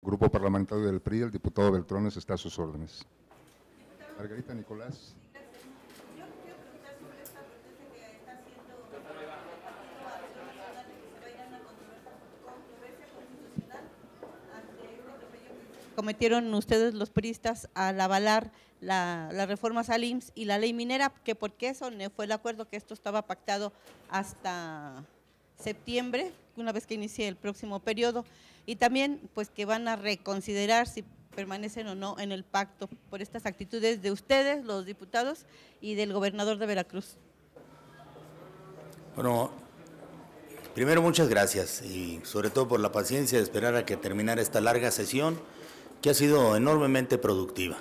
Grupo Parlamentario del PRI, el diputado Beltrones está a sus órdenes. Margarita Nicolás. Cometieron ustedes los priistas al avalar las reformas al IMSS y la ley minera, que porque eso fue el acuerdo que esto estaba pactado hasta septiembre, una vez que inicie el próximo periodo, y también pues que van a reconsiderar si permanecen o no en el pacto por estas actitudes de ustedes, los diputados, y del gobernador de Veracruz. Bueno, primero muchas gracias y sobre todo por la paciencia de esperar a que terminara esta larga sesión que ha sido enormemente productiva.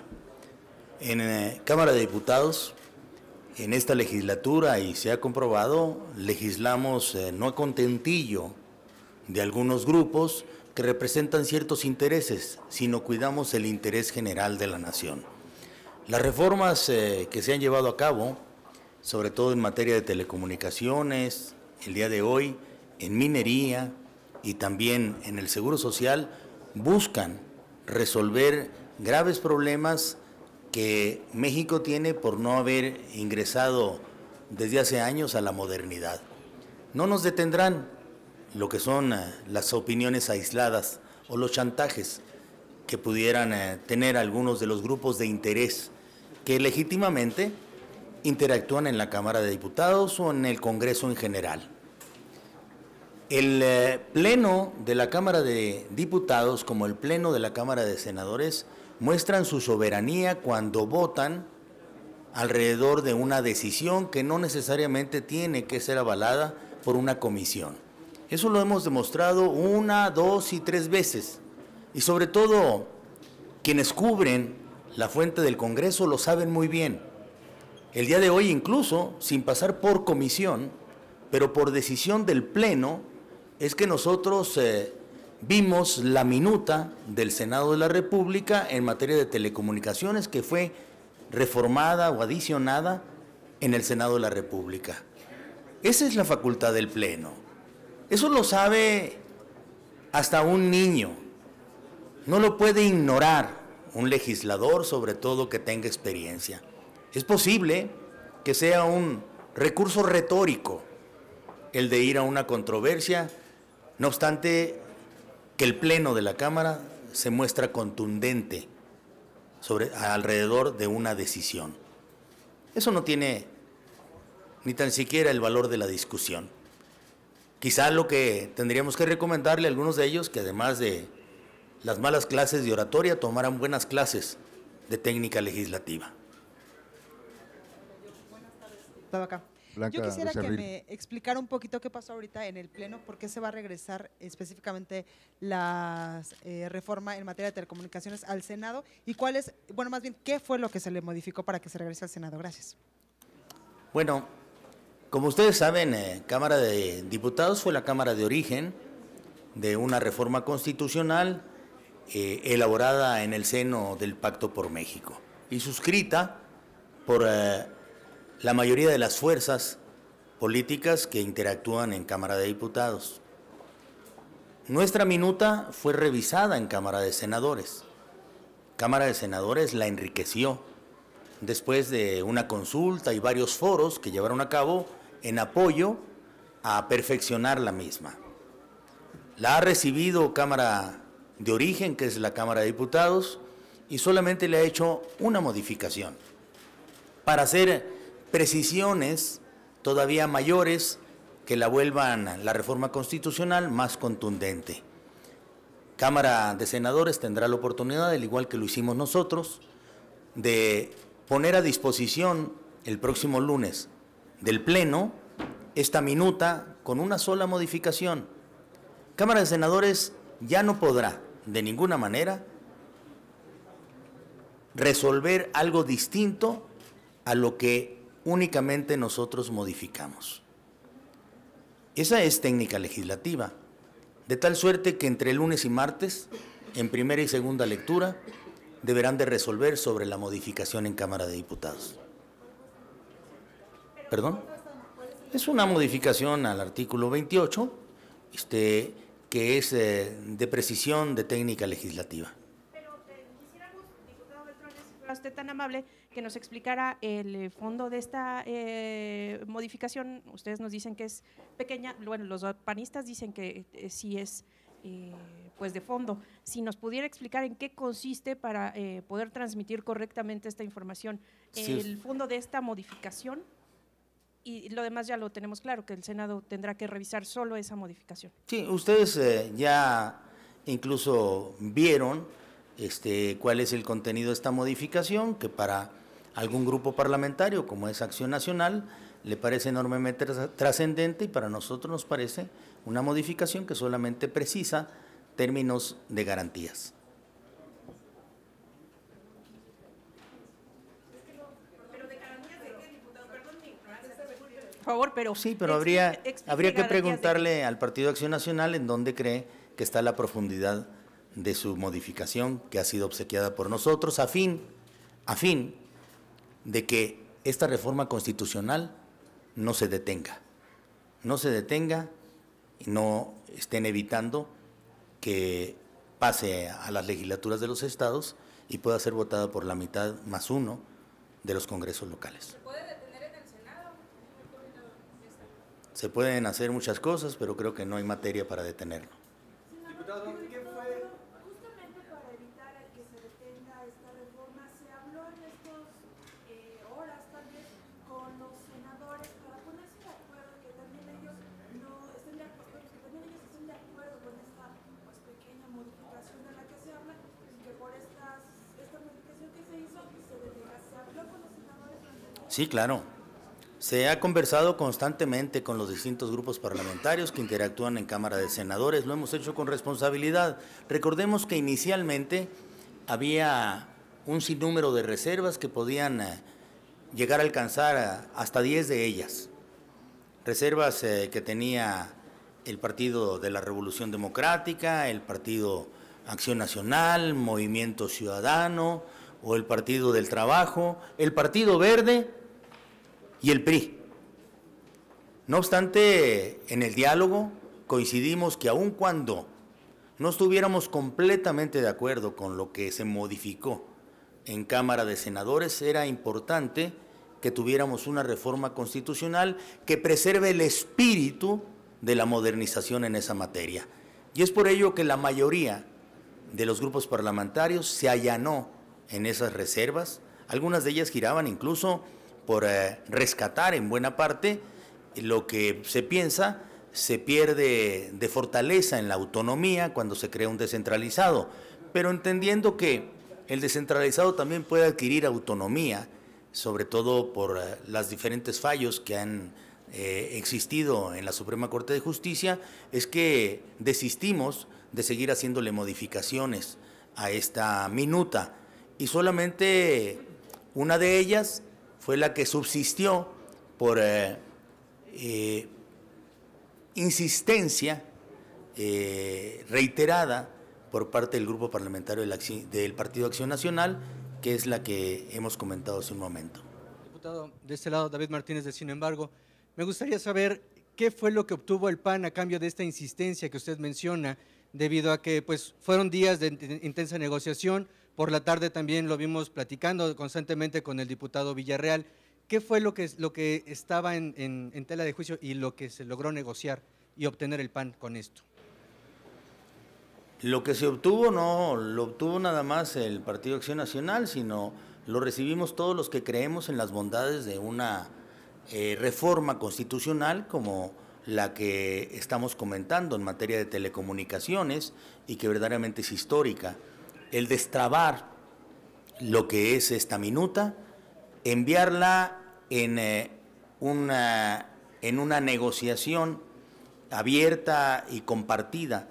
En Cámara de Diputados, en esta legislatura, y se ha comprobado, legislamos no a contentillo de algunos grupos que representan ciertos intereses, sino cuidamos el interés general de la nación. Las reformas que se han llevado a cabo, sobre todo en materia de telecomunicaciones, el día de hoy, en minería y también en el Seguro Social, buscan resolver graves problemas que México tiene por no haber ingresado desde hace años a la modernidad. No nos detendrán lo que son las opiniones aisladas o los chantajes que pudieran tener algunos de los grupos de interés que legítimamente interactúan en la Cámara de Diputados o en el Congreso en general. El Pleno de la Cámara de Diputados, como el Pleno de la Cámara de Senadores, muestran su soberanía cuando votan alrededor de una decisión que no necesariamente tiene que ser avalada por una comisión. Eso lo hemos demostrado 1, 2 y 3 veces. Y sobre todo, quienes cubren la fuente del Congreso lo saben muy bien. El día de hoy, incluso, sin pasar por comisión, pero por decisión del Pleno, es que nosotros vimos la minuta del Senado de la República en materia de telecomunicaciones que fue reformada o adicionada en el Senado de la República. Esa es la facultad del Pleno. Eso lo sabe hasta un niño. No lo puede ignorar un legislador, sobre todo que tenga experiencia. Es posible que sea un recurso retórico el de ir a una controversia, no obstante que el Pleno de la Cámara se muestra contundente alrededor de una decisión. Eso no tiene ni tan siquiera el valor de la discusión. Quizá lo que tendríamos que recomendarle a algunos de ellos, que además de las malas clases de oratoria, tomaran buenas clases de técnica legislativa. Acá. Yo quisiera que me explicara un poquito qué pasó ahorita en el Pleno, por qué se va a regresar específicamente la reforma en materia de telecomunicaciones al Senado y cuál es, bueno, más bien, qué fue lo que se le modificó para que se regrese al Senado. Gracias. Bueno, como ustedes saben, Cámara de Diputados fue la Cámara de origen de una reforma constitucional elaborada en el seno del Pacto por México y suscrita por la mayoría de las fuerzas políticas que interactúan en Cámara de Diputados. Nuestra minuta fue revisada en Cámara de Senadores. Cámara de Senadores la enriqueció después de una consulta y varios foros que llevaron a cabo en apoyo a perfeccionar la misma. La ha recibido Cámara de origen, que es la Cámara de Diputados, y solamente le ha hecho una modificación para hacer precisiones todavía mayores que la vuelvan la reforma constitucional más contundente. Cámara de Senadores tendrá la oportunidad, al igual que lo hicimos nosotros, de poner a disposición el próximo lunes del Pleno esta minuta con una sola modificación. Cámara de Senadores ya no podrá de ninguna manera resolver algo distinto a lo que únicamente nosotros modificamos. Esa es técnica legislativa, de tal suerte que entre lunes y martes, en primera y segunda lectura, deberán de resolver sobre la modificación en Cámara de Diputados. ¿Perdón? Es una modificación al artículo 28, que es de precisión de técnica legislativa. Pero quisiéramos, diputado Beltrán, si fuera usted tan amable, que nos explicara el fondo de esta modificación. Ustedes nos dicen que es pequeña, bueno, los panistas dicen que sí es pues de fondo. Si nos pudiera explicar en qué consiste para poder transmitir correctamente esta información, Sí, el fondo de esta modificación, y lo demás ya lo tenemos claro, que el Senado tendrá que revisar solo esa modificación. Sí, ustedes ya incluso vieron cuál es el contenido de esta modificación, que para algún grupo parlamentario, como es Acción Nacional, le parece enormemente trascendente, y para nosotros nos parece una modificación que solamente precisa términos de garantías. Por favor, pero… Sí, pero habría que preguntarle al Partido Acción Nacional en dónde cree que está la profundidad de su modificación, que ha sido obsequiada por nosotros, a fin de que esta reforma constitucional no se detenga y no estén evitando que pase a las legislaturas de los estados y pueda ser votada por la mitad más uno de los congresos locales. ¿Se puede detener en el Senado? Se pueden hacer muchas cosas, pero creo que no hay materia para detenerlo. Diputado, ¿qué fue? Justamente para evitar que se detenga esta reforma, se habló en estas horas tal vez con los senadores para ponerse de acuerdo, que también ellos no estén de acuerdo, que también ellos estén de acuerdo con esta pues, pequeña modificación de la que se habla, y que por esta modificación que se hizo se detenga. ¿Se habló con los senadores? Sí, claro. Se ha conversado constantemente con los distintos grupos parlamentarios que interactúan en Cámara de Senadores, lo hemos hecho con responsabilidad. Recordemos que inicialmente había un sinnúmero de reservas que podían llegar a alcanzar hasta 10 de ellas. Reservas que tenía el Partido de la Revolución Democrática, el Partido Acción Nacional, Movimiento Ciudadano o el Partido del Trabajo, el Partido Verde y el PRI. No obstante, en el diálogo coincidimos que aun cuando no estuviéramos completamente de acuerdo con lo que se modificó en Cámara de Senadores, era importante que tuviéramos una reforma constitucional que preserve el espíritu de la modernización en esa materia. Y es por ello que la mayoría de los grupos parlamentarios se allanó en esas reservas. Algunas de ellas giraban incluso por rescatar en buena parte lo que se piensa se pierde de fortaleza en la autonomía cuando se crea un descentralizado, pero entendiendo que el descentralizado también puede adquirir autonomía, sobre todo por los diferentes fallos que han existido en la Suprema Corte de Justicia, es que desistimos de seguir haciéndole modificaciones a esta minuta, y solamente una de ellas fue la que subsistió por insistencia reiterada por parte del grupo parlamentario del Partido Acción Nacional, que es la que hemos comentado hace un momento. Diputado, de este lado, David Martínez, de Sin embargo, me gustaría saber qué fue lo que obtuvo el PAN a cambio de esta insistencia que usted menciona, debido a que pues, fueron días de intensa negociación. Por la tarde también lo vimos platicando constantemente con el diputado Villarreal. ¿Qué fue lo que estaba en tela de juicio y lo que se logró negociar y obtener el PAN con esto? Lo que se obtuvo no lo obtuvo nada más el Partido Acción Nacional, sino lo recibimos todos los que creemos en las bondades de una reforma constitucional como la que estamos comentando en materia de telecomunicaciones y que verdaderamente es histórica. El destrabar lo que es esta minuta, enviarla en una negociación abierta y compartida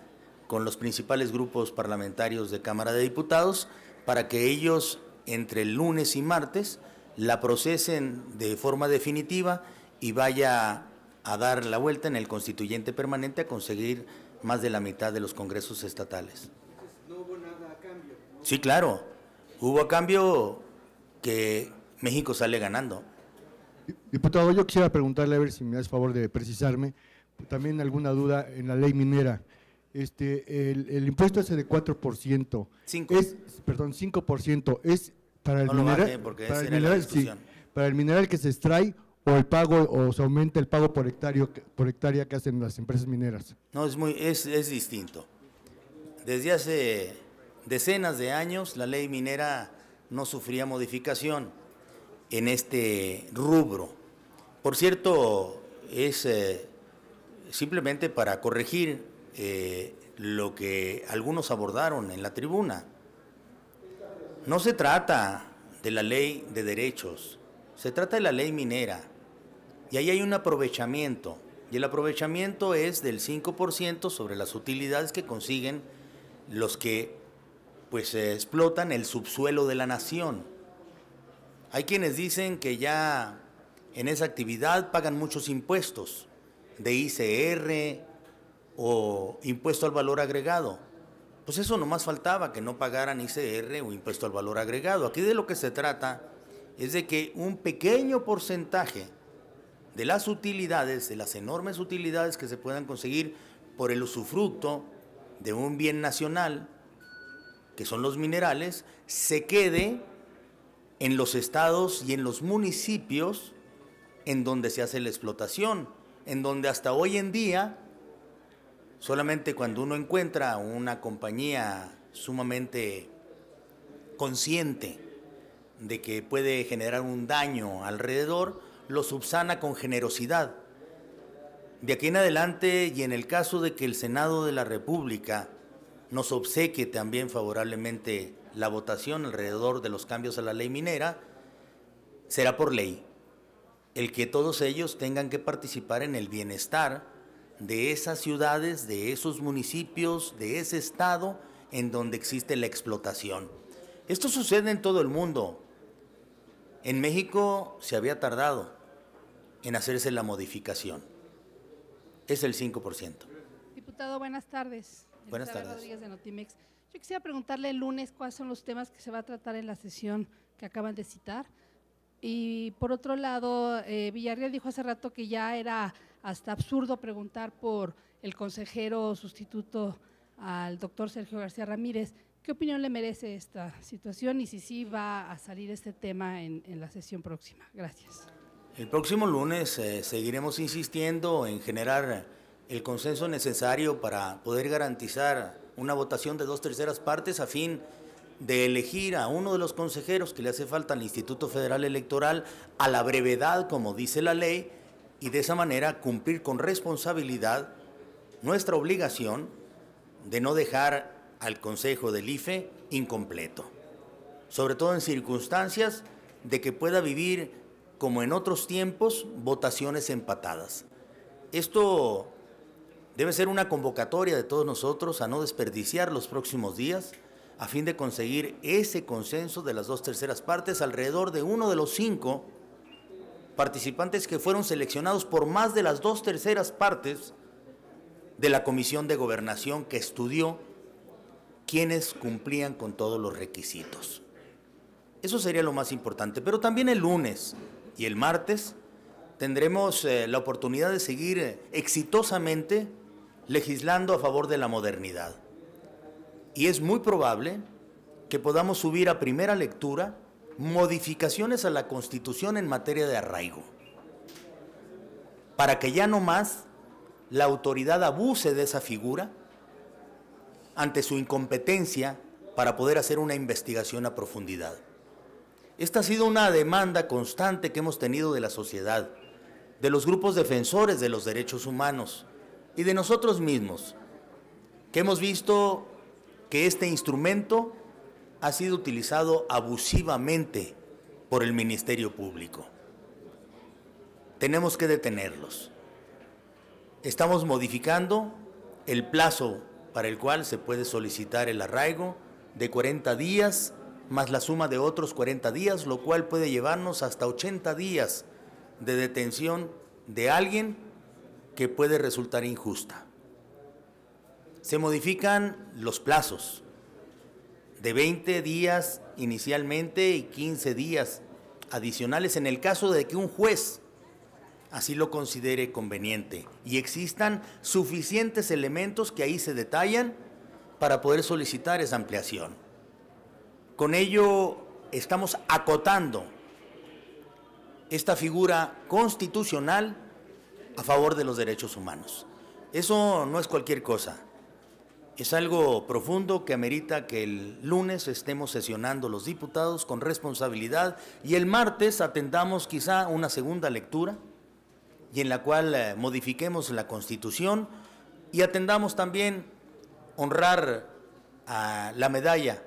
con los principales grupos parlamentarios de Cámara de Diputados para que ellos entre el lunes y martes la procesen de forma definitiva y vaya a dar la vuelta en el constituyente permanente a conseguir más de la mitad de los congresos estatales. ¿No hubo nada a cambio? Sí, claro, hubo a cambio que México sale ganando. Diputado, yo quisiera preguntarle, a ver si me hace favor de precisarme, también alguna duda en la ley minera. el impuesto ese de 4%, 5%, ¿es para el no mineral? Para el mineral, sí, para el mineral que se extrae o el pago, o se aumenta el pago por hectárea que hacen las empresas mineras. No, es distinto. Desde hace decenas de años la ley minera no sufría modificación en este rubro. Por cierto, es simplemente para corregir lo que algunos abordaron en la tribuna. No se trata de la ley de derechos, se trata de la ley minera. Y ahí hay un aprovechamiento, y el aprovechamiento es del 5% sobre las utilidades que consiguen los que pues explotan el subsuelo de la nación. Hay quienes dicen que ya en esa actividad pagan muchos impuestos, de ICR o impuesto al valor agregado. Pues eso nomás faltaba, que no pagaran ICR o impuesto al valor agregado. Aquí de lo que se trata es de que un pequeño porcentaje de las utilidades, de las enormes utilidades que se puedan conseguir por el usufructo de un bien nacional, que son los minerales, se quede en los estados y en los municipios en donde se hace la explotación, en donde hasta hoy en día, solamente cuando uno encuentra una compañía sumamente consciente de que puede generar un daño alrededor, lo subsana con generosidad. De aquí en adelante, y en el caso de que el Senado de la República nos obsequie también favorablemente la votación alrededor de los cambios a la ley minera, será por ley el que todos ellos tengan que participar en el bienestar de esas ciudades, de esos municipios, de ese estado en donde existe la explotación. Esto sucede en todo el mundo. En México se había tardado en hacerse la modificación. Es el 5%. Diputado, buenas tardes. Buenas tardes. Rodríguez de Notimex. Yo quisiera preguntarle el lunes cuáles son los temas que se va a tratar en la sesión que acaban de citar. Y por otro lado, Villarreal dijo hace rato que ya era hasta absurdo preguntar por el consejero sustituto al doctor Sergio García Ramírez. ¿Qué opinión le merece esta situación y si sí va a salir este tema en la sesión próxima? Gracias. El próximo lunes seguiremos insistiendo en generar el consenso necesario para poder garantizar una votación de 2/3 partes a fin de elegir a uno de los consejeros que le hace falta al Instituto Federal Electoral a la brevedad, como dice la ley, y de esa manera cumplir con responsabilidad nuestra obligación de no dejar al Consejo del IFE incompleto, sobre todo en circunstancias de que pueda vivir, como en otros tiempos, votaciones empatadas. Esto debe ser una convocatoria de todos nosotros a no desperdiciar los próximos días a fin de conseguir ese consenso de las 2/3 partes alrededor de uno de los 5 participantes que fueron seleccionados por más de las 2/3 partes de la Comisión de Gobernación que estudió quienes cumplían con todos los requisitos. Eso sería lo más importante, pero también el lunes y el martes tendremos la oportunidad de seguir exitosamente legislando a favor de la modernidad. Y es muy probable que podamos subir a primera lectura modificaciones a la Constitución en materia de arraigo, para que ya no más la autoridad abuse de esa figura ante su incompetencia para poder hacer una investigación a profundidad. Esta ha sido una demanda constante que hemos tenido de la sociedad, de los grupos defensores de los derechos humanos y de nosotros mismos, que hemos visto que este instrumento ha sido utilizado abusivamente por el Ministerio Público. Tenemos que detenerlos. Estamos modificando el plazo para el cual se puede solicitar el arraigo de 40 días más la suma de otros 40 días, lo cual puede llevarnos hasta 80 días de detención de alguien que puede resultar injusta. Se modifican los plazos de 20 días inicialmente y 15 días adicionales en el caso de que un juez así lo considere conveniente y existan suficientes elementos que ahí se detallan para poder solicitar esa ampliación. Con ello estamos acotando esta figura constitucional a favor de los derechos humanos. Eso no es cualquier cosa, es algo profundo que amerita que el lunes estemos sesionando los diputados con responsabilidad y el martes atendamos quizá una segunda lectura y en la cual modifiquemos la Constitución y atendamos también honrar a la medalla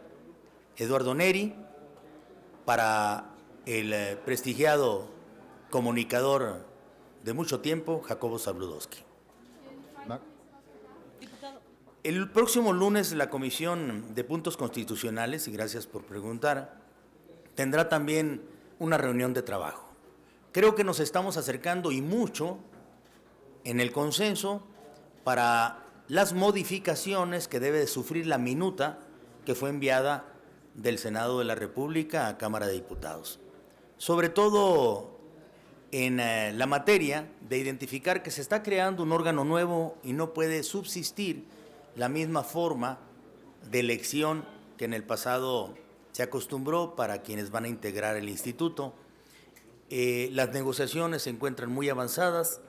Eduardo Neri para el prestigiado comunicador de mucho tiempo, Jacobo Zabludowski. El próximo lunes la Comisión de Puntos Constitucionales, y gracias por preguntar, tendrá también una reunión de trabajo. Creo que nos estamos acercando y mucho en el consenso para las modificaciones que debe de sufrir la minuta que fue enviada del Senado de la República a Cámara de Diputados. Sobre todo en la materia de identificar que se está creando un órgano nuevo y no puede subsistir la misma forma de elección que en el pasado se acostumbró para quienes van a integrar el instituto. Las negociaciones se encuentran muy avanzadas.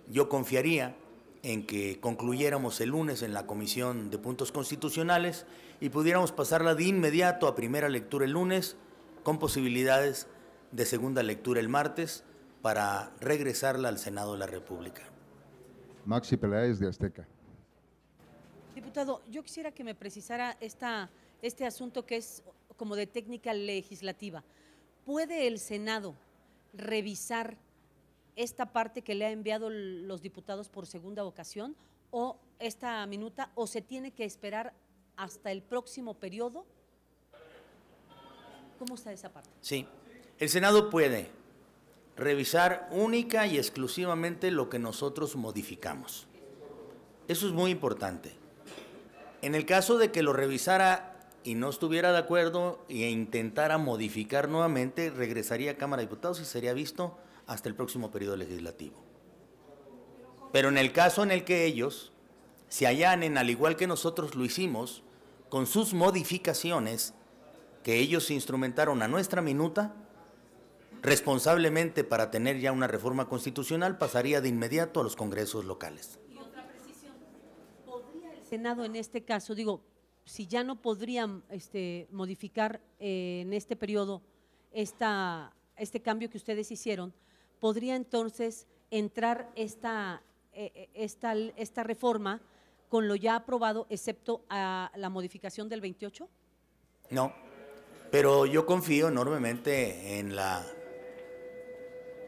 Yo confiaría en que concluyéramos el lunes en la Comisión de Puntos Constitucionales y pudiéramos pasarla de inmediato a primera lectura el lunes, con posibilidades de segunda lectura el martes, para regresarla al Senado de la República. Maxi Peláez, de Azteca. Diputado, yo quisiera que me precisara este asunto que es como de técnica legislativa. ¿Puede el Senado revisar esta parte que le ha enviado los diputados por segunda ocasión o esta minuta, o se tiene que esperar hasta el próximo periodo? ¿Cómo está esa parte? Sí, el Senado puede revisar única y exclusivamente lo que nosotros modificamos. Eso es muy importante. En el caso de que lo revisara y no estuviera de acuerdo e intentara modificar nuevamente, regresaría a Cámara de Diputados y sería visto hasta el próximo periodo legislativo. Pero en el caso en el que ellos se allanen, al igual que nosotros lo hicimos, con sus modificaciones que ellos instrumentaron a nuestra minuta, responsablemente para tener ya una reforma constitucional, pasaría de inmediato a los congresos locales. Y otra precisión, ¿podría el Senado en este caso, digo, si ya no podrían modificar en este periodo este cambio que ustedes hicieron, podría entonces entrar esta reforma con lo ya aprobado, excepto a la modificación del 28? No, pero yo confío enormemente en la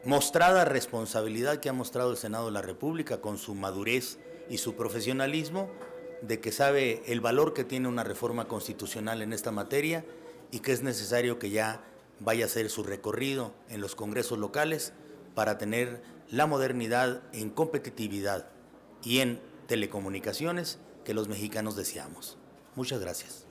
mostrada responsabilidad que ha mostrado el Senado de la República con su madurez y su profesionalismo, de que sabe el valor que tiene una reforma constitucional en esta materia y que es necesario que ya vaya a hacer su recorrido en los congresos locales para tener la modernidad en competitividad y en telecomunicaciones que los mexicanos deseamos. Muchas gracias.